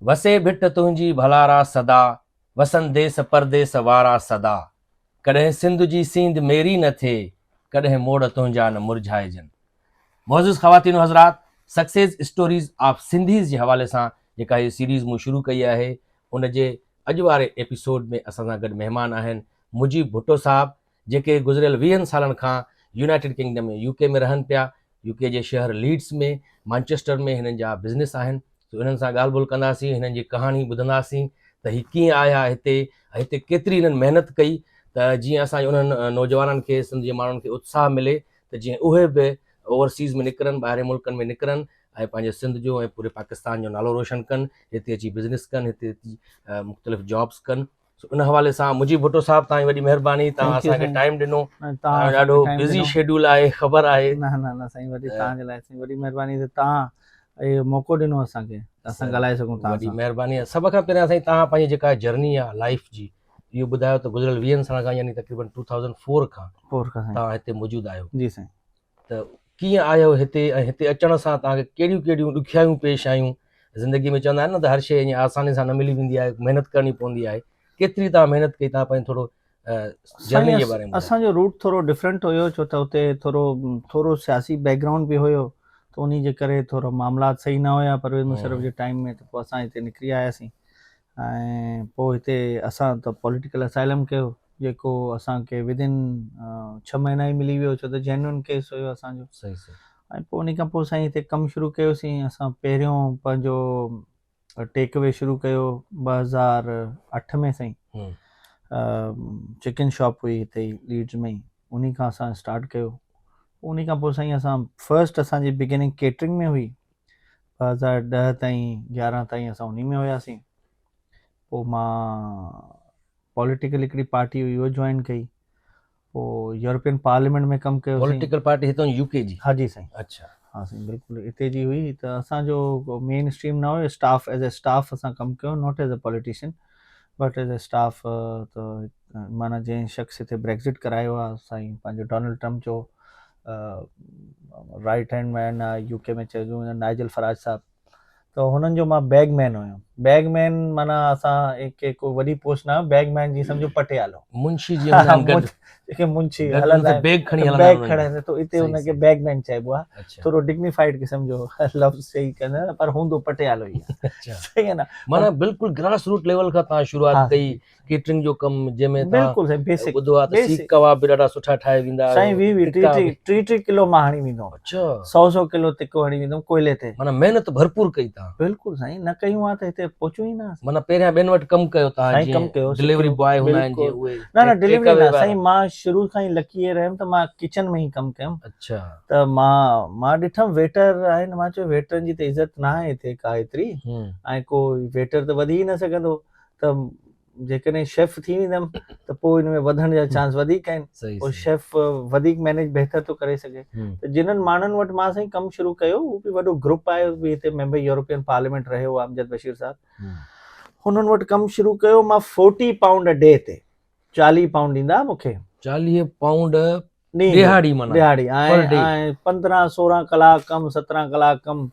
वसे भिट तुंहिंजी भलारा सदा, वसन देस परदेस वारा सदा, कॾहिं सिंध जी सींद मेरी न थिए, कॾहिं मोड़ तुंहिंजा न मुरझाइजनि। मौजूज़ ख़वातीन हज़रात, सक्सेस स्टोरीज़ ऑफ सिंधीज़ जे हवाले सां जेका हीअ सीरीज़ मूं शुरू कई आहे, उन जे अॼु वारे एपिसोड में असां सां गॾु महिमान आहिनि मुजीब भुट्टो साहब, जेके गुज़िरियल 20 सालनि खां यूनाइटेड किंगडम में यूके में रहनि पिया। यूके जे शहर लीड्स में, मैनचेस्टर में हिननि जा बिज़नेस आहिनि। तो हिननि सां ॻाल्हि ॿोल कंदासीं, हिननि जी कहाणी ॿुधंदासीं त हीअ कीअं आया हिते, हिते केतिरी हिननि महिनत कई त जीअं असांजे उन्हनि नौजवाननि खे, सिंध जे माण्हुनि खे उत्साह मिले त जीअं उहे बि ओवरसीज़ में निकिरनि, ॿाहिरि मुल्कनि में निकिरनि ऐं पंहिंजे सिंध जो ऐं पूरे पाकिस्तान जो नालो रोशन कनि, हिते अची बिज़नेस कनि, हिते अची मुख़्तलिफ़ जॉब्स कनि। उन हवाले सां मुजीब भुट्टो साहब, तव्हांजी वॾी महिरबानी, तव्हां असांखे टाइम ॾिनो। ॾाढो बिज़ी शेड्यूल आहे, ख़बर आहे। न साईं, वॾी तव्हांजे लाइ साईं वॾी महिरबानी त तव्हां इहो मौक़ो ॾिनो असांखे, असां ॻाल्हाए सघूं था। वॾी महिरबानी आहे। सभ खां पहिरियां साईं, तव्हां पंहिंजी जेका जर्नी आहे लाइफ जी, इहो ॿुधायो त गुज़िरियल 20 साल खां, यानी तक़रीबन 2004 खां तव्हां हिते मौजूदु आहियो। जी साईं। त कीअं आयो हिते, ऐं हिते अचण सां तव्हांखे कहिड़ियूं कहिड़ियूं ॾुखियायूं पेश आयूं ज़िंदगी में? चवंदा आहिनि न त हर शइ ईअं आसानी सां न मिली वेंदी आहे, महिनत करणी पवंदी आहे। केतिरी तव्हां महिनत कई? तव्हां पंहिंजो थोरो जर्नी जे बारे में। असांजो रूट थोरो डिफरेंट हुयो, छो त हुते थोरो सियासी बैकग्राउंड बि हुयो, त उन जे करे थोरो मामलात सही न हुया परवेज़ मुशर्रफ जे टाइम में। त पोइ असां हिते निकिरी आयासीं ऐं पोइ हिते असां त पॉलिटिकल असाइलम कयो, जेको असांखे विदिन 6 महीना ई मिली वियो, छो त जेन्युइन केस हुयो असांजो। सही सही। ऐं पोइ उन खां पोइ साईं हिते कमु शुरू कयोसीं। असां पहिरियों पंहिंजो टेक अवे शुरू कयो 2008 में साईं। चिकन शॉप हुई हिते ई लीड्स में ई, उन खां असां स्टार्ट कयो। उन खां पोइ साईं असां फर्स्ट असांजी बिगिनिंग केटरिंग में हुई, 2010 ताईं 11 ताईं असां उन में हुयासीं। पोइ मां पॉलिटिकल हिकिड़ी पार्टी हुई उहो जॉइन कई, पोइ यूरोपियन पार्लियामेंट में कमु कयोसीं। पॉलिटिकल पार्टी हितां यूके जी? हाँ जी साईं। अच्छा। हाँ साईं, बिल्कुलु हिते जी हुई। त असांजो मेन स्ट्रीम न हुयो, स्टाफ एज ए स्टाफ असां कमु कयो, not as a politician but as A staff. त माना जंहिं शख़्स हिते ब्रेक्ज़िट करायो आहे साईं, पंहिंजो डोनाल्ड ट्रम्प जो राइट हैंड मैन आहे यूके में, चइजो नाइजल फराज साहब। त हुननि जो मां बैगमैन हुयुमि। बैगमैन माना असां को वॾी पोस्ट न, बैगमैन जी सम्झो पटियालो, मुंशी जी हूंदा आहिनि गॾु, जेके मुंशी हलंदा आहिनि, बैग खणी हलंदा बैग आहिनि खणंदा, तो हिते हुनखे बैगमैन चइबो आहे। थोरो डिग्निफाइड क़िस्म जो लफ़्ज़ सही कंदा, पर हूंदो पटियालो ई आहे। सही आहे न? माना बिल्कुलु ग्रास रूट लेवल खां तव्हां शुरूआत कई केटरिंग जो कमु, जंहिंमें बिल्कुलु साईं बेसिक ॿुधो आहे त सीख कबाब बि ॾाढा सुठा ठाहे वेंदा साईं। 20-20 किलो मां हणी वेंदो। अच्छा। 100 किलो तिको हणी वेंदो कोयले ते। माना महिनत भरपूर कई तव्हां? बिल्कुलु साईं, न कयूं आहे त हिते पहुचूं ई न। माना पहिरियां ॿियनि वटि कमु कयो तव्हां? साईं कमु कयो, डिलीवरी बॉय हूंदा आहिनि जीअं उहे? न डिलीवरी न साईं, मां शुरू खां ई लकी रहियुमि त मां किचन में ई कमु कयुमि। अच्छा। त मां ॾिठमि वेटर आहिनि, मां चयो वेटरनि जी त इज़त न आहे हिते का एतिरी, ऐं को वेटर त वधी न सघंदो, त जेकॾहिं शेफ थी वेंदमि त पोइ हिन में वधण जा चांस वधीक आहिनि। पोइ शेफ वधीक मैनेज बहितर थो करे सघे। त जिन्हनि माण्हुनि वटि मां साईं कमु शुरू कयो, उहो बि वॾो ग्रुप आहे, बि हिते मेंबर यूरोपियन पार्लियामेंट रहियो आहे अमजद बशीर साहब। हुननि वटि कमु शुरू कयो। मां 40 पाउंड डे ते, 40 पाउंड ॾींदा मूंखे। 40 पाउंड दिहाड़ी? माना दिहाड़ी। ऐं 15-16 कलाक कमु, 17 कलाक कमु।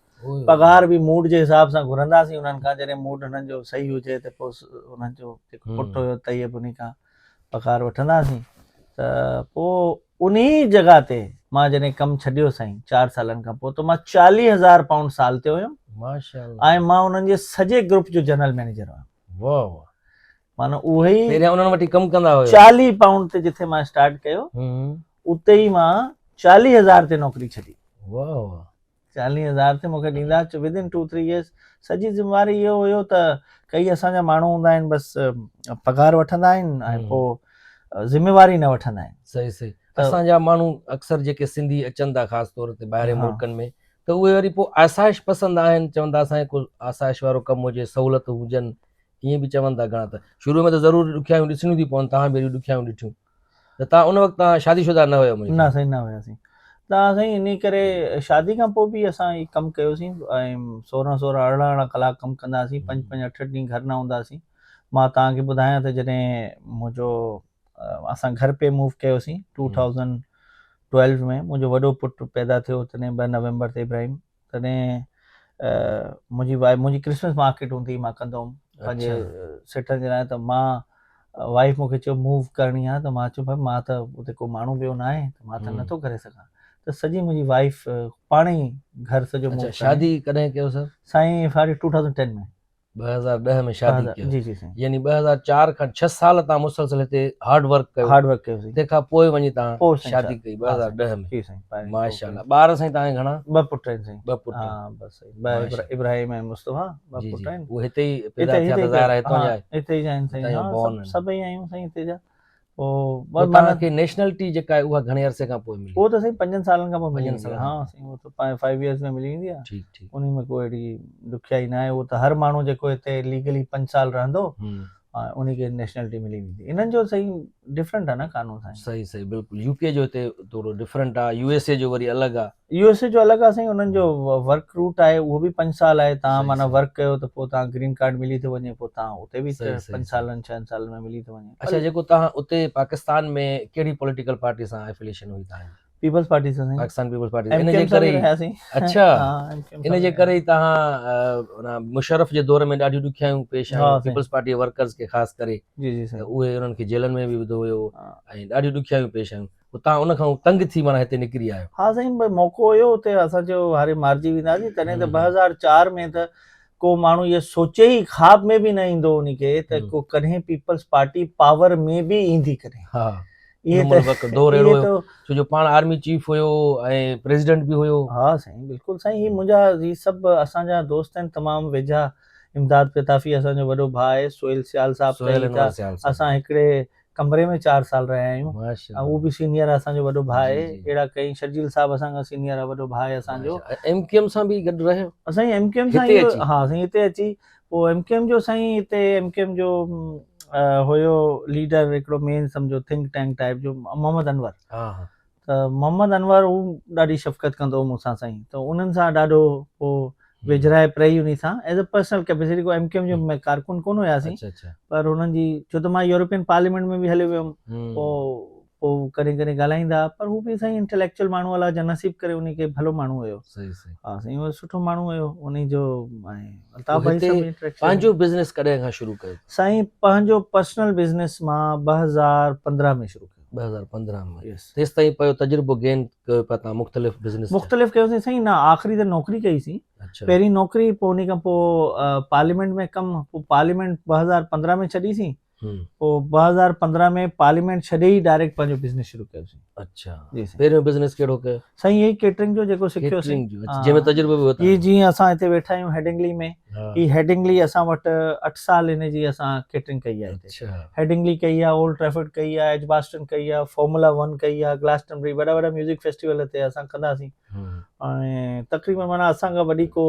पगार बि मूड जे हिसाब सां घुरंदासीं उन्हनि खां, जॾहिं मूड हुननि जो सही हुजे त पोइ उन्हनि जो जेको पुटु हुयो तइयब, उन खां पगार वठंदासीं। त पोइ उन जॻह ते मां जॾहिं कमु छॾियो साईं 4 सालनि खां पोइ, त मां 40,000 पाउंड साल ते हुयुमि। माशाअल्लाह। ऐं मां उन्हनि जे सॼे ग्रुप जो जनरल मैनेजर हुयुमि। वाह वाह। माना उहे ई पहिरियां उन्हनि वटि कमु कंदा हुआ? 40 पाउंड ते जिथे मां स्टार्ट कयो, उते ई मां 40,000 ते नौकिरी छॾी। वाह वाह। 40,000 ते मूंखे ॾींदा विदिन 2-3 इयर्स। सॼी ज़िम्मेवारी इहो हुयो त कई असांजा माण्हू हूंदा आहिनि बसि पगार वठंदा आहिनि ऐं पोइ ज़िम्मेवारी न वठंदा आहिनि। सही सही। असांजा माण्हू अक्सर जेके सिंधी अचनि था ख़ासि तौर ते ॿाहिरि मुल्कनि में, त उहे वरी पोइ आसाइश पसंदि आहिनि, चवंदा असांखे को आसाइश वारो कमु हुजे, सहूलियत हुजनि, ईअं बि चवनि था घणा। त शुरू में त ज़रूरु ॾुखियायूं ॾिसणियूं थी पवनि, तव्हां बि अहिड़ियूं ॾुखियायूं ॾिठियूं। त तव्हां उन वक़्तु तव्हां शादीशुदा न हुयो? न साईं, न हुयासीं। त साईं इन करे शादी खां पोइ बि असां ई कमु कयोसीं ऐं 16-16, 18 कलाक कमु कंदासीं, 5-5, 8 ॾींहं घर न हूंदासीं। मां तव्हांखे ॿुधायां त जॾहिं मुंहिंजो असां घर पे मूव कयोसीं 2012 में, मुंहिंजो वॾो पुटु पैदा थियो तॾहिं 2 नवंबर ते इब्राहिम, तॾहिं मुंहिंजी वाइफ मुंहिंजी क्रिसमस मार्केट हूंदी मां कंदो हुउमि पंहिंजे सेटनि जे लाइ, त मां वाइफ मूंखे चयो मूव करणी आहे, त मां चयो भाई मां त उते को माण्हू ॿियो न आहे, त मां त नथो करे सघां, त सॼी मुंहिंजी वाइफ पाण ई घर सॼो मूव। शादी कॾहिं कयो सर? साईं सारी 2010 में 2010 में शादी कयो? जी जी साईं। यानी 2004 खां 6 साल तव्हां मुसलसल हिते हार्ड वर्क कयो? तंहिंखां पोइ वञी तव्हां शादी कई 2010 में? जी साईं। माशाल्लाह। ॿार साईं तव्हांखे घणा? 2 पुट आहिनि साईं। 2 पुट? हा बस साईं, इब्राहिम ऐं मुस्तफा 2 पुट आहिनि। वो हिते ई पैदा थिया त ज़ाहिर आहे हितां जा? हिते ई आहिनि साईं। हा सभई आहियूं साईं हिते जा। पोइ तव्हांखे नेशनलिटी जेका आहे उहा घणे अरसे खां पोइ मिली? वो तो साईं 5 सालनि खां पोइ मिली वेंदी आहे। हाँ साईं, वो तो 5 इयर्स में मिली वेंदी आहे। ठीक ठीक। उन में कोई अहिड़ी ॾुखियाई न आहे। वो त हर माण्हू जेको हिते लीगली 5 साल रहंदो उन्हीं खे नेशनलिटी मिली वेंदी। इन्हनि जो साईं डिफरेंट आहे न कानून साईं। सही सही बिल्कुलु। यूके जो हिते थोरो डिफरेंट आहे, यूएसए जो वरी अलॻि आहे। यूएसए जो अलॻि आहे साईं, उन्हनि जो वर्क रूट आहे उहो बि 5 साल आहे। तव्हां माना वर्क कयो त पोइ तव्हां ग्रीन कार्ड मिली थो वञे, पोइ तव्हां उते बि 5 सालनि 6 सालनि में मिली थो वञे। अच्छा, जेको तव्हां उते पाकिस्तान में कहिड़ी पॉलिटिकल पार्टी सां एफिलिएशन हुई तव्हांजी? पीपल्स पार्टी सां साईं। पाकिस्तान पीपल्स पार्टी। इन जे करे अच्छा, इन जे करे तव्हां मुशर्रफ जे दौर में ॾाढी ॾुखियायूं पेश आयूं पीपल्स पार्टी वर्कर्स खे ख़ासि करे? जी जी साईं। उहे उन्हनि खे जेलनि में बि विधो हुयो ऐं ॾाढी ॾुखियायूं पेश आयूं। तव्हां उन खां तंग थी माना हिते निकिरी आयो? हा साईं, मौक़ो हुयो हुते, असां चयो हाणे मारिजी वेंदासीं। तॾहिं त 2004 में त को माण्हू इहो सोचे ई ख़्वाब में बि न ईंदो उनखे त को कॾहिं पीपल्स पार्टी पावर में बि ईंदी कॾहिं। हा, दौर अहिड़ो हुयो छो जो पाण आर्मी चीफ हुयो ऐं प्रेसिडेंट बि हुयो। हा साईं बिल्कुलु साईं। ही मुंहिंजा ही सभु असांजा दोस्त आहिनि तमामु वेझा। इमदाद प्रतापी असांजो वॾो भाउ आहे, सोहेल सियाल साहब, असां हिकिड़े कमरे में 4 साल रहिया आहियूं। उहो बि सीनियर आहे, असांजो वॾो भाउ आहे। अहिड़ा कई शर्जील साहब असांखां सीनियर आहे, वॾो भाउ आहे असांजो। एमकेएम सां बि गॾु रहियो? असांजी एमकेएम सां हा साईं हिते अची पोइ एमकेएम जो साईं हिते एमकेएम जो हुयो लीडर हिकिड़ो मेन सम्झो थिंक टैंक टाइप जो मोहम्मद अनवर। त मोहम्मद अनवर हू ॾाढी शफ़क़त कंदो हो मूंसां साईं, त उन्हनि सां ॾाढो पोइ वेझराए रही उन सां एज़ अ पर्सनल कैपेसिटी। को एमकेएम जो मैं कारकुन कोन हुयासीं, पर हुननि जी छो त मां यूरोपियन पार्लियामेंट में बि हली वियुमि, पोइ कॾहिं कॾहिं ॻाल्हाईंदा। पर हू बि साईं इंटेलेक्चुअल माण्हू अलाए जनसीब करे उनखे भलो माण्हू हुयो। हा साईं, उहो सुठो माण्हू हुयो उन जो। पंहिंजो बिज़नेस कॾहिं खां शुरू कयो साईं? पंहिंजो पर्सनल बिज़नेस मां 2015 में शुरू कयो। 2015 में? तेसि ताईं पियो तजुर्बो गेन कयो पिया तव्हां मुख़्तलिफ़ बिज़नेस? मुख़्तलिफ़ कयोसीं साईं। न आख़िरी त नौकिरी कईसीं। पहिरीं नौकिरी, पोइ उन खां पोइ पार्लियामेंट में कमु। पोइ पार्लियामेंट 2015 में छॾीसीं। पोइ 2015 में पार्लियामेंट छॾे ई डायरेक्ट पंहिंजो बिज़नेस शुरू कयोसीं। अच्छा जी। पहिरियों बिज़नेस कहिड़ो कयो साईं? यही केटरिंग जो जेको सिखियोसीं, जंहिंमें तजुर्बो बि हुयो। ये जीअं असां हिते वेठा आहियूं हेडिंगली में, ही हेडिंगली असां वटि 8 साल इन जी असां केटरिंग कई आहे हिते। हेडिंगली कई आहे, ओल्ड ट्रैफर्ड कई आहे, एजबास्टन कई आहे, फॉर्मूला 1 कई आहे, ग्लासटनबरी, वॾा वॾा म्यूज़िक फेस्टिवल हिते असां कंदासीं। ऐं तक़रीबन माना असांखां वॾी को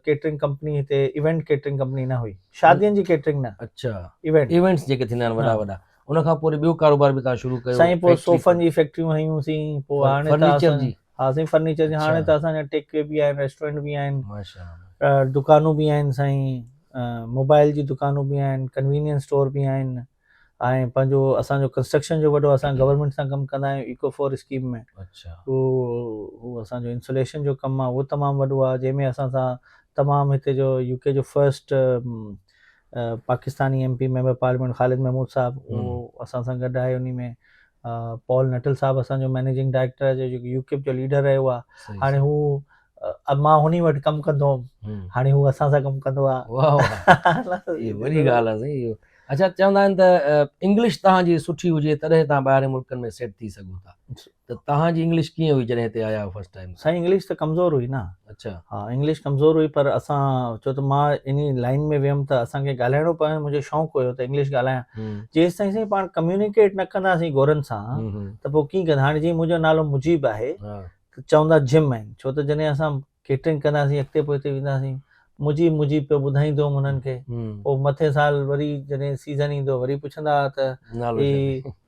केटरिंग कंपनी हिते, इवेंट केटरिंग कंपनी न हुई। शादियुनि जी केटरिंग न। अच्छा, इवेंट्स जेके थींदा आहिनि वॾा वॾा। उन खां पोइ ॿियो कारोबार बि तव्हां शुरू कयो साईं? पोइ सोफ़नि जी फैक्ट्रियूं हयूंसीं। पोइ हाणे फर्नीचर जी? हा साईं, फर्नीचर जी। हाणे त असांजा टेक वे बि आहिनि, रेस्टोरेंट बि आहिनि, दुकानूं बि आहिनि साईं, मोबाइल जी दुकानूं बि आहिनि, कन्वीनियंस स्टोर बि आहिनि। ऐं पंहिंजो असांजो कंस्ट्रक्शन जो वॾो असां गवर्नमेंट सां कमु कंदा आहियूं इको फोर स्कीम में। उहो असांजो इंसुलेशन जो कमु आहे, उहो तमामु वॾो आहे, जंहिंमें असां सां तमामु हिते जो यूके जो first Pakistani MP member parliament ख़ालिद महमूद साहब, उहो असां सां गॾु आहे। उन में पॉल नटल साहब असांजो मैनेजिंग डायरेक्टर आहे, जेको यूके जो लीडर रहियो आहे। हाणे हू मां हुन वटि कमु कंदो हुउमि, हाणे हू असां सां कमु कंदो आहे। वॾी ॻाल्हि आहे साईं इहो। अच्छा, चवंदा आहिनि त इंग्लिश तव्हांजी सुठी हुजे तॾहिं तव्हां ॿाहिरि मुल्कनि में सेट थी सघो था, त तव्हांजी इंग्लिश कीअं हुई जॾहिं हिते आया हुआ फर्स्ट टाइम? साईं इंग्लिश त कमज़ोर हुई न। अच्छा। हा, इंग्लिश कमज़ोर हुई, पर असां छो त मां इन लाइन में वियुमि त असांखे ॻाल्हाइणो पियो, मुंहिंजो शौक़ु हुयो त इंग्लिश ॻाल्हायां। जेसि ताईं साईं पाण कम्युनिकेट न कंदासीं गोरनि सां त पोइ कीअं कंदा। हाणे जीअं मुंहिंजो नालो मुजीब आहे त चवंदा जिम आहिनि, छो त जॾहिं असां केटरिंग कंदासीं अॻिते पोइते वेंदासीं, मुजीब मुजीब पियो ॿुधाईंदो हुउमि हुननि खे। पोइ मथे साल वरी जॾहिं सीज़न ईंदो वरी पुछंदा त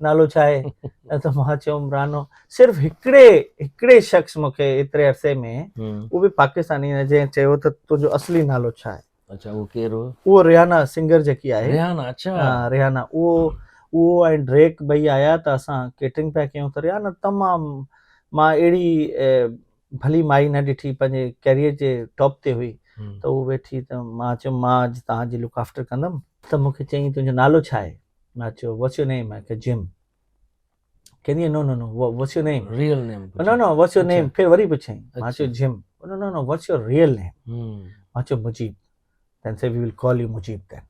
नालो छा आहे, त मां चयुमि रानो। सिर्फ़ु हिकिड़े शख़्स मूंखे एतिरे अरसे में, उहो बि पाकिस्तानी, जंहिं चयो त तुंहिंजो असली नालो छा आहे। अच्छा, उहो केरु? उहो रियाना सिंगर जेकी आहे। रियाना? अच्छा। हा, रियाना। उहो ऐं ड्रेक ॿई आया त असां केटरिंग पिया कयूं, त रियाना तमामु, मां अहिड़ी भली माई न ॾिठी, पंहिंजे कैरियर जे टॉप ते हुई। त उहो वेठी त मां चयो मां अॼु तव्हांजी लुक आफ्टर कंदमि। त मूंखे चयईं तुंहिंजो नालो छा आहे? मां चयो व्हाट्स योर नेम? जिम। कहंदी no no no what's your name? Real name? No no what's your name? फिर वरी पुछईं। मां चयो Jim. No no no what's your real name? मां चयो Mujib. Then say we will call you Mujib. Then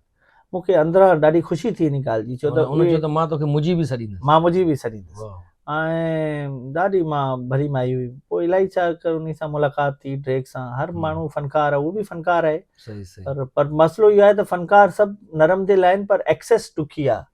मूंखे अंदरां ॾाढी ख़ुशी थी हिन ॻाल्हि जी, छो त उन चयो त मां तोखे मुजीब ई सॾींदुसि। मां मुजीब ई सॾींदुसि। ऐं ॾाढी मां भरी माई हुई। पोइ इलाही छा कर उन सां मुलाक़ात थी ड्रेक सां। हर माण्हू फ़नकार आहे, उहो बि फ़नकार आहे। सही सही। पर मसइलो इहो आहे त फ़नकार सभु नरम दिल आहिनि, पर एक्सेस ॾुखी आहे।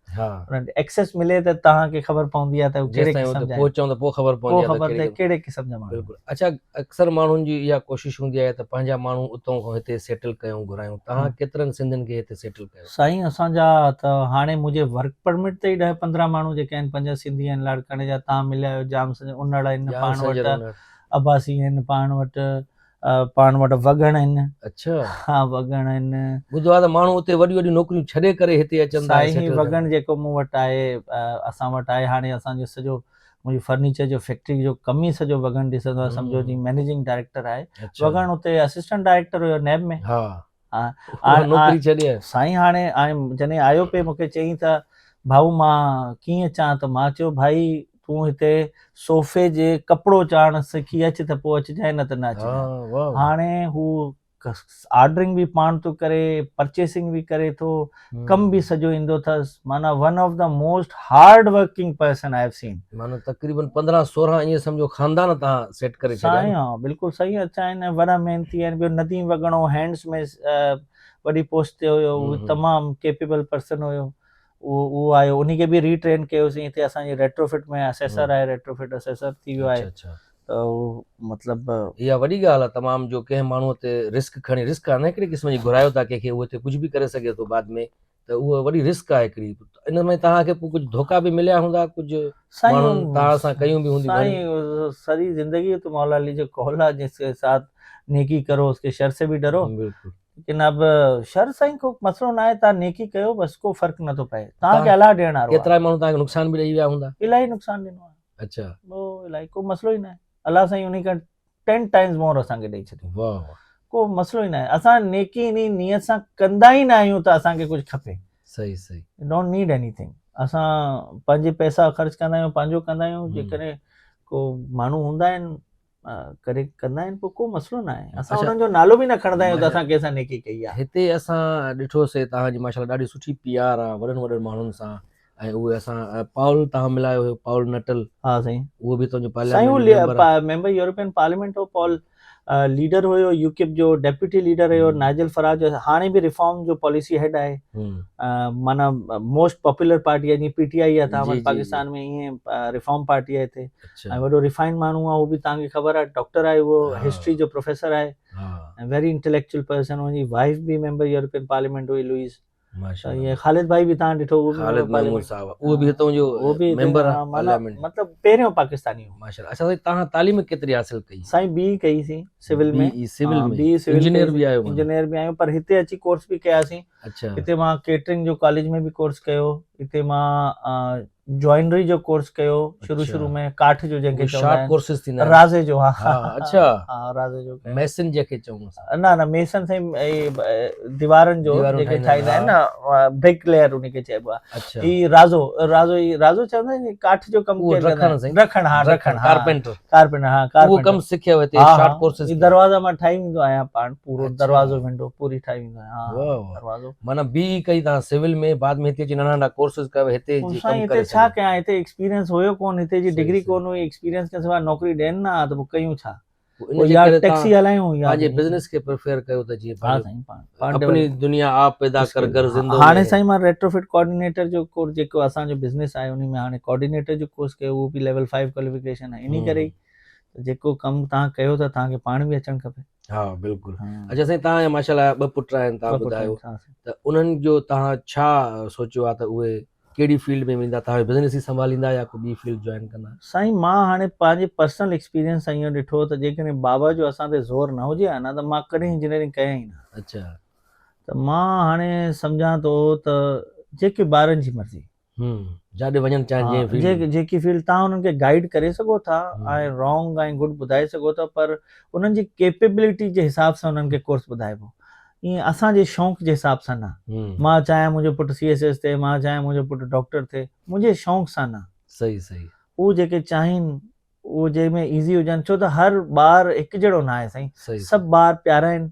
एक्सेस मिले त तव्हांखे ख़बर पवंदी आहे त कहिड़े क़िस्म जा पहुचऊं त पोइ ख़बर पवंदी आहे कहिड़े क़िस्म जा माण्हू। बिल्कुलु। अच्छा, अक्सर माण्हुनि जी इहा कोशिशि हूंदी आहे त पंहिंजा माण्हू उतां खां हिते सेटल कयूं, घुरायूं। तव्हां केतिरनि सिंधियुनि खे हिते सेटल कयो? साईं असांजा त हाणे मुंहिंजे वर्क परमिट ते ई 10-15 माण्हू जेके आहिनि, 5 सिंधी आहिनि लाड़काणे जा। तव्हां मिलिया आहियो जाम उन्हड़ आहिनि पाण वटि, अब्बासी आहिनि पाण वटि वॻण आहिनि। अच्छा। हा वॻण आहिनि। ॿुधो आहे त माण्हू उते वॾियूं वॾियूं नौकरियूं छॾे करे हिते अचनि था। साईं वॻण जेको मूं वटि आहे, असां वटि आहे। हाणे असांजो सॼो मुंहिंजी फर्नीचर जो फैक्ट्री जो कम ई सॼो वॻण ॾिसंदो आहे। सम्झो जी मैनेजिंग डायरेक्टर आहे। वॻण उते असिस्टेंट डायरेक्टर हुयो नैब में। नौकरी छॾे साईं हाणे जॾहिं आयो पे मूंखे चयईं त भाऊ मां कीअं अचां? त मां चयो भाई तूं हिते सोफ़े जे कपिड़ो चाढ़ण सिखी अच त पोइ अचिजांइ, न त न अचिजांइ। हाणे हू ऑर्डरिंग बि पाण थो करे, परचेसिंग बि करे थो, कम बि सॼो ईंदो अथसि। माना one of the most hard working person I have seen. माना तक़रीबन 15-16 ईअं सम्झो खानदान तव्हां सेट करे छॾिया। साईं हा बिल्कुलु सही। अच्छा आहिनि, वॾा महिनती आहिनि। ॿियो नदीम वॻणो हैंड्स में वॾी पोस्ट ते हुयो, उहो तमामु केपेबल पर्सन हुयो। उहो आयो, उन खे बि रीट्रेन कयोसीं। हिते असांजी रेट्रोफिट में असेसर आहे, रेट्रोफिट असेसर थी वियो आहे। त उहो मतिलबु इहा वॾी ॻाल्हि आहे तमामु, जो कंहिं माण्हूअ ते रिस्क खणी, रिस्क आहे न हिकिड़े क़िस्म जी, घुरायो था कंहिंखे, उहो हिते कुझु बि करे सघे थो बाद में, त उहा वॾी रिस्क आहे हिकिड़ी। इन में तव्हांखे पोइ कुझु धोखा बि मिलिया हूंदा, कुझु माण्हुनि तव्हां सां कयूं बि हूंदियूं? साईं सारी जिंदगी तो मौला अली जो कौल है, जिसके साथ नेकी करो उसके शर से भी डरो। लेकिन अब शर साईं को मसलो ना आहे, तव्हां नेकी कयो बस, को फ़र्क़ु नथो पए। तव्हांखे अलाह ॾियण वारो आहे। केतिरा माण्हू तव्हांखे नुक़सान बि ॾेई विया हूंदा? इलाही नुक़सान ॾिनो आहे। अच्छा। पोइ इलाही को मसलो ई न आहे। अलाह साईं उन खां 10 टाइम्स मोर असांखे ॾेई छॾियो। वाह। को मसलो ई न आहे। असां नेकी इन नियत सां कंदा ई न आहियूं त असांखे कुझु खपे। सही सही। Don't need anything. असां पंहिंजे पैसा ख़र्च कंदा आहियूं, पंहिंजो कंदा आहियूं। जेकॾहिं को माण्हू हूंदा आहिनि करे कंदा आहिनि, पोइ को मसलो न आहे। असां उन्हनि जो नालो बि न खणंदा आहियूं त असां कंहिंसां नेकी कई आहे। हिते असां ॾिठोसीं तव्हांजी माशाल्लाह ॾाढी सुठी PR आहे वॾनि वॾनि माण्हुनि सां, ऐं उहे असां पाउल तव्हां मिलायो हुयो, पाउल नटल। हा साईं। उहो बि तुंहिंजो पार्लियामेंट मेंबर यूरोपियन पार्लियामेंट हो। पाउल लीडर हुयो यूकिप जो, डेप्यूटी लीडर हुयो। नाइजल फराज हाणे बि रिफॉर्म जो पॉलिसी हेड आहे। माना मोस्ट पॉपुलर पार्टी आहे, जीअं PTI आहे तव्हां वटि पाकिस्तान में, ईअं रिफॉर्म पार्टी आहे हिते। ऐं वॾो रिफाइंड माण्हू आहे, उहो बि तव्हांखे ख़बर आहे। डॉक्टर आहे उहो, हिस्ट्री जो प्रोफेसर आहे, ऐं वेरी इंटेलेक्चुअल पर्सन। हुनजी वाइफ बि मेंबर यूरोपियन पार्लियामेंट हुई, लुइस। ईअं ख़ालिद भाई बि तव्हां ॾिठो, उहो बि हितां जो मेंबर आहे पार्लियामेंट। मतिलबु पहिरियों पाकिस्तानी हो। माशाल्लाह। अच्छा साईं, तव्हां तालीम केतिरी हासिल कई? साईं बी कईसीं सिविल में। इंजीनियर बि आहियो? इंजीनियर बि आहियूं, पर हिते अची कोर्स बि कयासीं। अच्छा। हिते मां केटरिंग जो कॉलेज में बि कोर्स कयो। हिते मां जॉइनरी जो कोर्स कयो शुरू में, काठ जो जंहिंखे चवंदा आहिनि, राज़े जो। हा। अच्छा। हा राज़े जो। मेसन जंहिंखे चऊं असां। न मेसन साईं दीवारनि जो जेके ठाहींदा आहिनि न, ब्रिक लेयर उन खे चइबो आहे। ही राज़ो चवंदा आहिनि काठ जो कमु रखण। हा रखण, कारपेंटर। हा उहो कमु सिखियो हिते शॉर्ट कोर्सेस। दरवाज़ा मां ठाही वेंदो आहियां पाण, पूरो दरवाज़ो विंडो पूरी ठाही वेंदो आहियां। दरवाज़ो माना बी कई तव्हां सिविल में, बाद में हिते अची नंढा नंढा कोर्सेस कयो हिते जी कमु करे। छा कयां, हिते एक्सपीरियंस हुयो कोन, हिते जी डिग्री कोन हुई, एक्सपीरियंस के सवाइ नौकरी ॾियनि न, त पोइ कयूं छा? या टैक्सी हलायूं या पंहिंजे बिज़नेस खे प्रेफर कयो त जीअं हा साईं पाण अपनी दुनिया आप पैदा कर घर ज़िंदो। हाणे साईं मां रेट्रोफिट कोऑर्डिनेटर जो कोर्स, जेको असांजो बिज़नेस आहे उन में हाणे कोऑर्डिनेटर जो कोर्स कयो, उहो बि लेवल 5 क्वालिफिकेशन आहे। इन करे जेको कमु तव्हां कयो था, तव्हांखे पाण बि अचणु खपे। हा बिल्कुलु। अच्छा साईं, तव्हां माशाल्लाह 2 पुट आहिनि, तव्हां ॿुधायो त उन्हनि जो तव्हां छा सोचियो आहे त उहे कहिड़ी फील्ड में वेंदा? तव्हां बिज़नेस ई संभालींदा या कोई ॿी फील्ड जॉइन कंदा? साईं मां हाणे पंहिंजे पर्सनल एक्सपीरियंस सां इहो ॾिठो त जेकॾहिं बाबा जो असां ते ज़ोर न हुजे हा न, त मां कॾहिं इंजीनियरिंग कयां ई न। अच्छा। त मां हाणे सम्झां थो त जेके ॿारनि जी मर्ज़ी, जाॾे वञणु चाहिनि जंहिं फील्ड जेकी फील्ड तव्हां हुननि खे गाइड करे सघो था ऐं रॉन्ग ऐं गुड ॿुधाए सघो था, पर उन्हनि जी केपेबिलिटी जे हिसाब सां उन्हनि खे कोर्स ॿुधाइबो। ईअं असांजे शौक़ जे हिसाब सां न। मां चाहियां मुंहिंजो पुटु CSS थिए, मां चाहियां मुंहिंजो पुटु डॉक्टर थिए, मुंहिंजे शौक़ सां न। सही सही। उहे जेके चाहिनि उहो जंहिंमें ईज़ी हुजनि, छो त हर ॿार हिकु जहिड़ो न आहे साईं। सभु ॿार प्यारा आहिनि,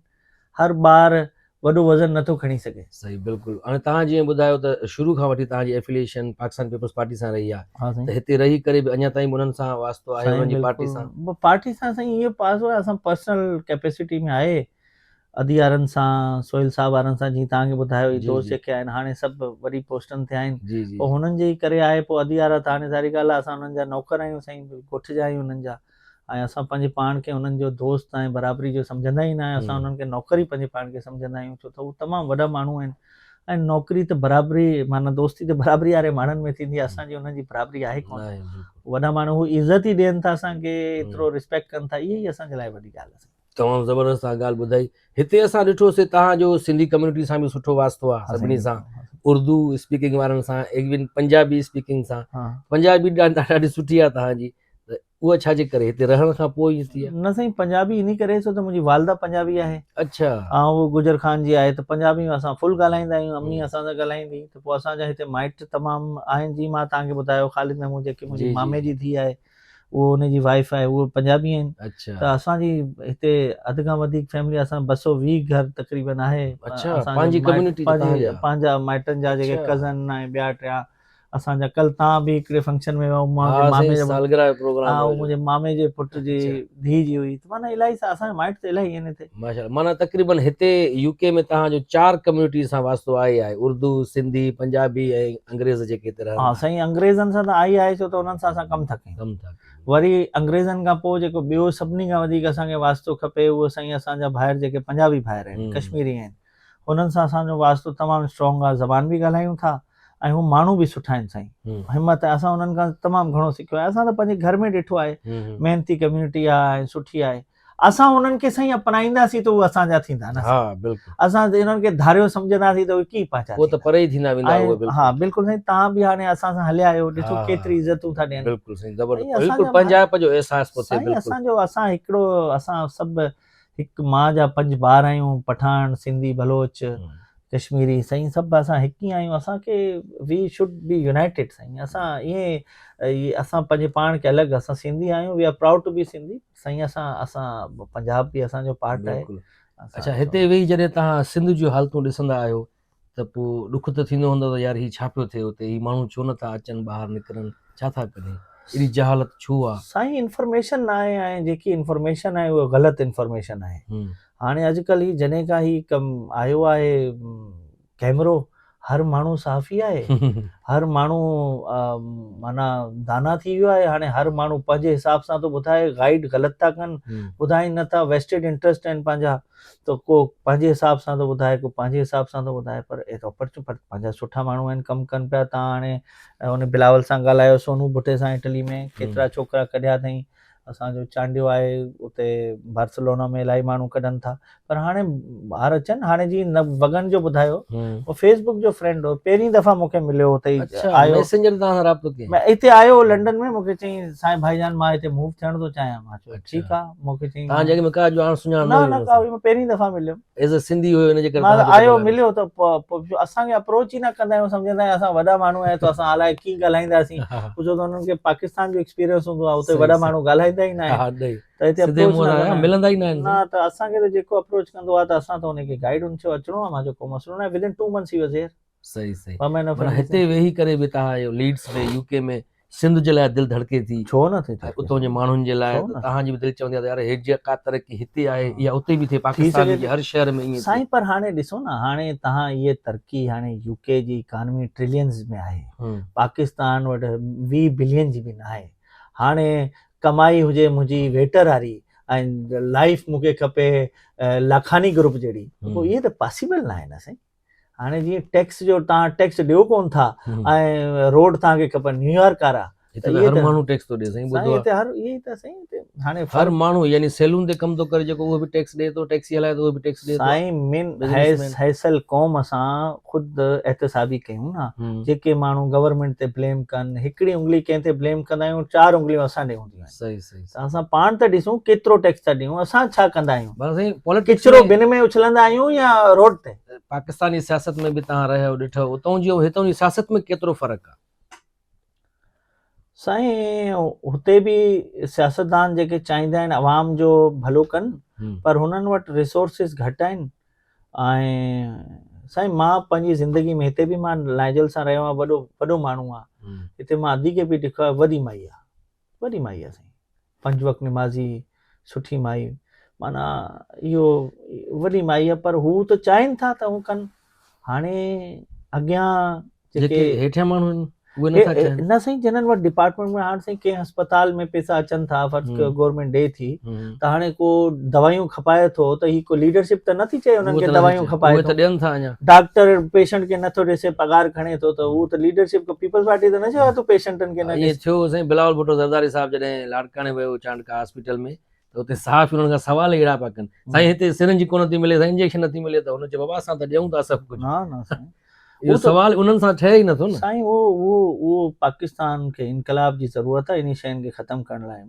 हर ॿार वॾो वज़न नथो खणी सघे। सही बिल्कुलु। हाणे तव्हां जीअं ॿुधायो त शुरू खां वठी तव्हांजी एफिलिएशन पाकिस्तान पीपल्स पार्टी सां रही आहे, त हिते रही करे बि अञा ताईं उन्हनि सां वास्तो आहे, उन्हनि जी पार्टी सां? पार्टी सां साईं इहो पास आहे, असां पर्सनल कैपेसिटी में आहे, अदियारनि सां, सोहिल साहब वारनि सां, जीअं तव्हांखे ॿुधायो, दोस्त जेके आहिनि हाणे सभु वॾी पोस्टनि ते आहिनि, पोइ हुननि जे ई करे आहे। पोइ अदियारा त हाणे सारी ॻाल्हि आहे, असां हुननि जा नौकर आहियूं साईं, ॻोठ जा आहियूं हुननि जा, ऐं असां पंहिंजे पाण खे हुननि जो दोस्त ऐं बराबरी जो सम्झंदा ई न आहियूं। असां हुननि खे नौकर ई पंहिंजे पाण खे सम्झंदा आहियूं, छो त उहे तमामु वॾा माण्हू आहिनि, ऐं नौकिरी त बराबरी माना दोस्ती त बराबरी वारे माण्हुनि में थींदी आहे, असांजी हुननि जी बराबरी आहे कोन। वॾा माण्हू हू इज़त ई ॾियनि था असांखे, एतिरो रिस्पेक्ट कनि था, इहा ई असांजे लाइ वॾी ॻाल्हि आहे। तमामु ज़बरदस्त ॻाल्हि ॿुधाई। हिते असां ॾिठोसीं तव्हांजो सिंधी कम्यूनिटी सां बि सुठो वास्तो आहे, सभिनी सां, उर्दू स्पीकिंग वारनि सां, इवन पंजाबी स्पीकिंग सां। पंजाबी ॾाढी सुठी आहे तव्हांजी, त उहा छाजे करे हिते रहण खां पोइ ईअं थी आहे? न साईं, पंजाबी इन करे छो त मुंहिंजी वालदा पंजाबी आहे। अच्छा। ऐं उहो गुजर ख़ान जी आहे, त पंजाबी में असां फुल ॻाल्हाईंदा आहियूं, अम्मी असां सां ॻाल्हाईंदी, त पोइ असांजा हिते माइट तमामु आहिनि। जीअं मां तव्हांखे ॿुधायो ख़ालिद महमूद जेके मुंहिंजी मामे जी धीउ आहे, उहो उनजी वाइफ आहे, उहो पंजाबी आहिनि। त असांजी हिते अधु खां वधीक फैमिली, असां 220 घर तक़रीबन आहे, पंहिंजा माइटनि जा जेके कज़न ऐं ॿिया टिया। असांजा कल्ह तव्हां बि हिकिड़े फंक्शन में वियो, मुंहिंजे मामे जे पुट जी धीउ जी हुई, माना इलाही असांजा माइट त इलाही आहिनि हिते। माशाल्लाह। माना तक़रीबन हिते यूके में तव्हांजो 4 कम्यूनिटी सां वास्तो आहे, उर्दू, सिंधी, पंजाबी ऐं अंग्रेज़ जेके हिते रहनि। हा साईं, अंग्रेज़नि सां त आई आहे, छो त उन्हनि सां असां कमु था कयूं। वरी अंग्रेज़नि खां पोइ जेको ॿियो सभिनी खां वधीक असांखे वास्तो खपे, उहो साईं असांजा भाइर जेके पंजाबी भाइर आहिनि, कश्मीरी आहिनि, हुननि सां असांजो वास्तो तमामु स्ट्रॉन्ग आहे, ज़बान बि ॻाल्हायूं था, ऐं हू माण्हू बि सुठा आहिनि साईं, हिमत आहे। असां हुननि खां तमामु घणो सिखियो आहे। असां त पंहिंजे घर में ॾिठो आहे, महिनती कम्यूनिटी आहे ऐं सुठी आहे। असां हुननि खे साईं अपनाईंदासीं त उहे असांजा थींदा न। असां हिननि खे धारियो सम्झंदासीं त उहे कीअं पहुचा, उहो त परे ई थींदा वेंदा। हा बिल्कुलु साईं, तव्हां बि हाणे असां सां हलिया आहियो, ॾिसो केतिरी इज़तूं था ॾियनि। बिल्कुलु साईं, बिल्कुलु पंजाब जो एहसासु थो थिए। असांजो असां हिकिड़ो, असां सभु हिकु मां जा 5 ॿार आहियूं, पठान, सिंधी, बलोच, कश्मीरी, साईं सभु असां हिकु ई आहियूं। असांखे वी शुड बी यूनाइटेड साईं। असां ईअं असां पंहिंजे पाण खे अलॻि, असां सिंधी आहियूं, we are proud to be Sindhi साईं। असां पंजाब बि असांजो पार्ट आहे। अच्छा, हिते वेही जॾहिं तव्हां सिंध जूं हालतूं ॾिसंदा आहियो, त पोइ ॾुख त थींदो हूंदो त यार हीउ छा पियो थिए हुते, हीउ माण्हू छो नथा अचनि ॿाहिरि निकिरनि, छा था कनि, एॾी जहालत छो आहे? साईं इंफॉर्मेशन न आहे, ऐं जेकी इंफॉर्मेशन आहे उहा ग़लति इंफॉर्मेशन आहे। हाणे अॼुकल्ह ही जॾहिं खां ही कमु आयो आहे कैमरो, हर माण्हू साफ़ी आहे, हर माण्हू माना दाना थी वियो आहे। हाणे हर माण्हू पंहिंजे हिसाब सां थो ॿुधाए, गाइड ग़लति था कनि, ॿुधाइनि नथा, वेस्टेड इंट्रस्ट आहिनि पंहिंजा, त को पंहिंजे हिसाब सां थो ॿुधाए, को पंहिंजे हिसाब सां थो ॿुधाए, पर एतिरो पंहिंजा सुठा माण्हू आहिनि, कमु कनि पिया। तव्हां हाणे हुन बिलावल सां ॻाल्हायो, सोनू भुटे सां इटली में केतिरा छोकिरा कढिया अथई। असांजो चांडियो आहे उते बार्सिलोना में, इलाही माण्हू कढनि था, पर हाणे ॿाहिरि अचनि। हाणे जीअं वॻनि जो ॿुधायो, उहो फेसबुक जो फ्रेंड हो, पहिरीं दफ़ा मूंखे मिलियो हुते हिते आयो लंडन में, मूंखे चईं साईं भाईजान मां हिते मूव थियण थो चाहियां। मां चयो ठीकु आहे। मूंखे चईं पहिरीं दफ़ा मिलियो, आयो मिलियो त असांखे अप्रोच ई न कंदा आहियूं, सम्झंदा आहियूं असां वॾा माण्हू आहियूं त असां अलाए कीअं ॻाल्हाईंदासीं, छो त हुननि खे पाकिस्तान जो एक्सपीरियंस हूंदो आहे, उते वॾा माण्हू ॻाल्हाईंदा ई न आहिनि, त हिते मिलंदा ई न आहिनि। न त असांखे त जेको अप्रोच कंदो आहे त असां त हुनखे गाइड, हुन चयो अचिणो आहे, मां चयो को मसलो न आहे। Within 2 months he was here. सही सही। हिते वेही करे बि तव्हां लीड्स में, यूके में, सिंध जे लाइ दिलि धड़के थी, छो न थिए? उतां जे माण्हुनि जे लाइ तव्हांजी बि दिलि चवंदी आहे यार हेठि का तरक़ी हिते आहे, या उते बि थिए, पाकिस्तान जे हर शहर में ईअं साईं। पर हाणे ॾिसो न, हाणे तव्हां इहे तरक़ी, हाणे यूके जी इकॉनमी ट्रिलियंस में आहे, पाकिस्तान वटि 20 बिलियन जी बि न आहे। हाणे कमाई हुजे मुंहिंजी वेटर वारी, ऐं लाइफ मूंखे खपे लाखानी ग्रुप जहिड़ी, पोइ इहे त पॉसिबल न आहे न साईं। हाणे जीअं टैक्स जो तव्हां टैक्स ॾियो कोन था, ऐं रोड तव्हांखे खपनि न्यूयॉर्क वारा, हिते त हर माण्हू टैक्स थो ॾे साईं, साईं ॿुधो हिते हर इहे ई त साईं हिते हाणे हर माण्हू यानी सैलून ते कमु थो करे जेको उहो बि टैक्स ॾे थो, टैक्सी हलाए थो उहो बि टैक्स ॾे थो। साईं मिन बिजनेसमैन। हैसल क़ौम असां ख़ुदि एहतिसाबी कयूं न, जेके माण्हू गवर्नमेंट ते ब्लेम कनि, हिकिड़ी उंगली कंहिं ते ब्लेम कंदा आहियूं, 4 उंगलियूं असां ॾे हूंदियूं आहिनि। सही सही। त असां पाण त ॾिसूं केतिरो टैक्स था ॾियूं, असां छा कंदा आहियूं, बस साईं पॉलिटिक्स किचिरो बिन में उछलंदा आहियूं या रोड ते। पाकिस्तानी सियासत में बि तव्हां रहियो ॾिठो, उतां जी ऐं हितां जी सियासत में केतिरो फ़र्क़ु आहे? साईं हुते बि सियासतदान जेके चाहींदा आहिनि अवाम जो भलो कनि, पर हुननि वटि रिसोर्सिस घटि आहिनि। ऐं साईं मां पंहिंजी ज़िंदगी में हिते बि मां लाइजल सां रहियो आहियां, वॾो माण्हू आहे हिते, मां अदी खे बि ॾिठो आहे, वॾी माई आहे साईं, 5 वक़्त निमाज़ी, सुठी माई, माना इहो वॾी माई आहे, पर हू त चाहिनि था त हू कनि। हाणे अॻियां जेके हेठियां माण्हू आहिनि उहे नथा चाहिनि न साईं, जिन्हनि वटि डिपार्टमेंट में हाणे साईं कंहिं अस्पताल में पैसा अचनि था, फर्ज़ कयो गवर्नमेंट ॾे थी, त हाणे को दवाइयूं खपाए थो त ही को लीडरशिप त नथी चए हुननि खे दवाइयूं खपाए थो, ॾियनि था अञा डॉक्टर पेशेंट खे नथो ॾिसे, पगार खणे थो, त उहो त लीडरशिप पीपल्स पार्टी त न चयो तूं पेशेंटनि खे न ॾिस। ईअं थियो साईं बिलावल भुट्टो ज़रदारी साहिब जॾहिं लाड़काणे वियो चांडका हॉस्पिटल में, त हुते साफ़ हुननि खां सवाल अहिड़ा पिया कनि, साईं हिते सिरिंज कोन थी मिले, साईं इंजेक्शन नथी मिले, त हुन चयो बाबा असां त ॾियूं था सभु कुझु। न साईं इहो सवाल उन्हनि सां ठहे ई नथो न साईं। उहो पाकिस्तान खे इनकलाब जी ज़रूरत आहे इन शयुनि खे ख़तमु करण लाइ,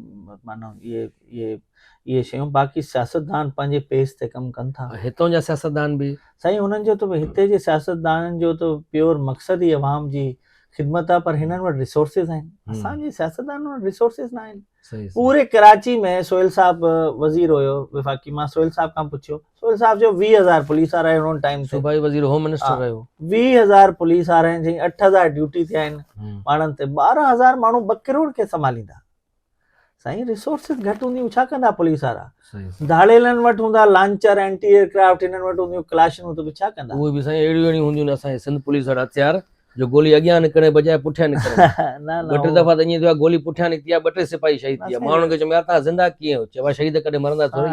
माना इहे शयूं। बाक़ी सियासतदान पंहिंजे पेस ते कमु कनि था, हितां जा सियासतदान बि साईं हुननि जो त हिते जे सियासतदाननि जो त प्योर मक़सदु ई अवाम जी ख़िदमत आहे, पर हिननि वटि रिसोर्सिस आहिनि, असांजे सियासतदान वटि रिसोर्सिस न आहिनि। पूरे कराची में सोहेल साहब वज़ीर हुयो विफाकी, मां सोहेल साहब खां पुछियो, सोहेल साहब जो 20,000 पुलिस वारा आहिनि हुन टाइम ते, सूबाई वज़ीर होम मिनिस्टर रहियो, 20,000 पुलिस वारा आहिनि, जी 8,000 ड्यूटी थिया आहिनि माण्हुनि ते, 12,000 माण्हू 2 करोड़ खे संभालींदा। साईं रिसोर्सिस घटि हूंदियूं छा कंदा पुलिस वारा, धाड़ेलनि वटि हूंदा लांचर, एंटी एयरक्राफ्ट, हिननि वटि हूंदियूं क्लाशनूं, त बि छा कंदा। उहे बि साईं अहिड़ियूं हूंदियूं आहिनि असांजे सिंध पुलिस वटि हथियार जो गोली अॻियां निकिरे बजाए पुठियां निकिरे। न 2-3 दफ़ा त ईअं थियो आहे गोली पुठियां निकिती आहे, 2-3 सिपाही शहीद थी विया, माण्हुनि खे चयो तव्हां ज़िंदा कीअं, चयो शहीद कॾहिं मरंदा थोरी।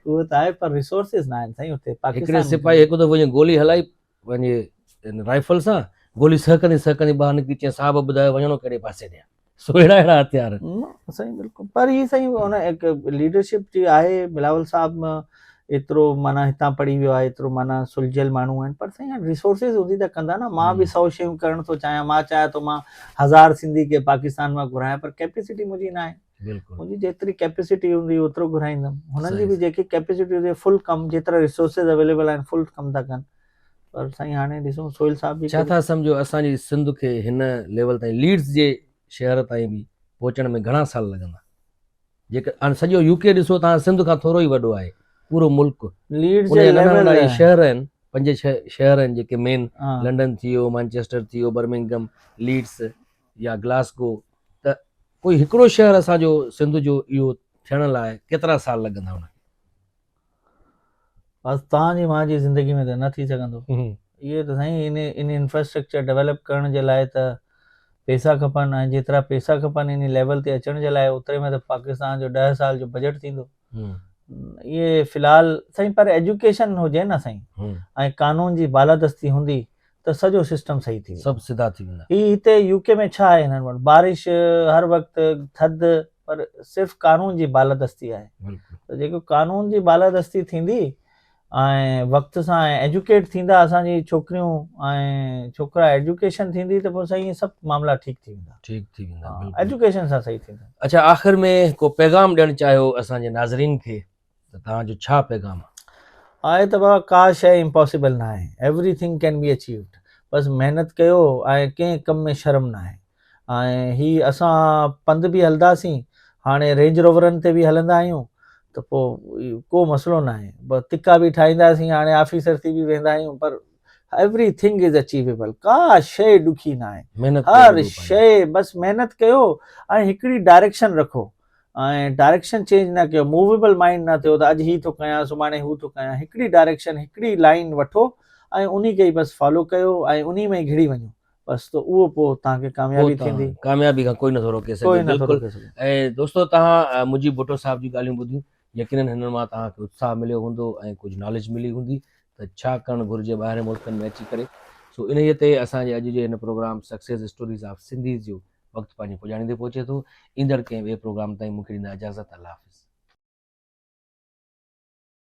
उहो त आहे, पर रिसोर्सिस न आहिनि साईं हुते हिकिड़े सिपाही हिकु दफ़ो ईअं गोली हलाई पंहिंजे राइफल सां, गोली सहकंदी ॿाहिरि निकिती, चई साहिब ॿुधायो वञणो कहिड़े पासे ॾियां। सो अहिड़ा हथियार साईं बिल्कुलु। पर ही साईं हुन हिकु लीडरशिप जी आहे, बिलावल साहब एतिरो माना हितां पढ़ी वियो आहे, एतिरो माना सुलझियल माण्हू आहिनि, पर साईं रिसोर्सिस हूंदी त कंदा न। मां बि 100 शयूं करण थो चाहियां, मां चाहियां थो मां 1000 सिंधी खे पाकिस्तान मां घुरायां, पर कैपेसिटी मुंहिंजी न आहे। मुंहिंजी जेतिरी कैपेसिटी हूंदी ओतिरो घुराईंदुमि, हुननि जी बि जेकी कैपेसिटी हुजे फुल कमु, जेतिरा रिसोर्सिस अवेलेबल आहिनि फुल कमु था कनि। पर साईं हाणे ॾिसूं सोहेल साहब बि छा था सम्झो असांजी सिंध खे हिन लेवल ताईं लीड्स जे शहर ताईं बि पहुचण में घणा साल लॻंदा? जेकर सॼो यूके ॾिसो तव्हां, सिंध खां थोरो ई वॾो आहे पूरो मुल्क, लीड्स जे लेवल शहर आहिनि, 5-6 शहर आहिनि जेके मेन, लंडन थी वियो, मैनचेस्टर थी वियो, बर्मिंघम, लीड्स या ग्लासगो, त कोई हिकिड़ो शहर असांजो सिंध जो इहो थियण लाइ केतिरा साल लॻंदा हुन? बसि तव्हांजी मुंहिंजी ज़िंदगी में त न थी सघंदो इहे त साईं। इन इंफ्रास्ट्रक्चर डेवलप करण जे लाइ त पैसा खपनि, ऐं जेतिरा पैसा खपनि इन लेवल ते अचण जे लाइ, ओतिरे में त पाकिस्तान जो 10 साल जो बजट थींदो। इहे फ़िलहाल साईं, पर एजुकेशन हुजे न साईं, ऐं कानून जी बालादस्ती हूंदी त सॼो सिस्टम सही थी वेंदो, सभु सिधा थी वेंदा। ही हिते यूके में छा आहे, हिननि वटि बारिश हर वक़्तु, थधि, पर सिर्फ़ु कानून जी बालादस्ती आहे। त जेको कानून जी बालादस्ती थींदी ऐं वक़्त सां एजुकेट थींदा असांजी छोकिरियूं ऐं छोकिरा, एजुकेशन थींदी त पोइ साईं सभु मामला ठीकु थी वेंदा, एजुकेशन सां सही थींदा। अच्छा, आख़िर में को पैगाम ॾियणु चाहियो असांजे नाज़रीन खे, त तव्हांजो छा पैगाम आहे? त बाबा का शइ इम्पॉसिबल न आहे, एवरीथिंग कैन बी अचीव्ड, बसि महिनत कयो ऐं कंहिं कम में शर्म न आहे। ऐं ही असां पंधु बि हलंदासीं, हाणे रेंज रोवरनि ते बि हलंदा आहियूं, त पोइ को मसइलो न आहे, बसि तिका बि ठाहींदासीं, हाणे ऑफिसर थी बि वेंदा आहियूं, पर एवरीथिंग इज़ अचीवेबल, का शइ ॾुखी न आहे, हर शइ बसि महिनत कयो ऐं हिकिड़ी डायरेक्शन रखो, ऐं डायरेक्शन चेंज न कयो, मूवेबल माइंड न थियो त अॼु ही थो कयां सुभाणे हू थो कयां, हिकिड़ी डायरेक्शन, हिकिड़ी लाइन वठो ऐं उन खे ई बसि फॉलो कयो ऐं उन में ई घिड़ी वञो, बसि त उहो पोइ तव्हांखे कामयाबी थींदी। कामयाबी खां कोई नथो रोके सघे, बिल्कुलु। ऐं दोस्तो तव्हां मुंहिंजी भुट्टो साहिब जी ॻाल्हियूं ॿुधियूं, यकीनन हिन मां तव्हांखे उत्साह मिलियो हूंदो ऐं कुझु नॉलेज मिली हूंदी त छा करणु घुरिजे ॿाहिरि मुल्कनि में अची करे। सो इन ते असांजे अॼु जे हिन program success stories of Sindhis जो वक़्तु पंहिंजी पुॼाणींदे पहुचे थो। ईंदड़ कंहिं ॿिए प्रोग्राम ताईं मूंखे ॾींदा इजाज़त। अल्लाह हाफ़िज़।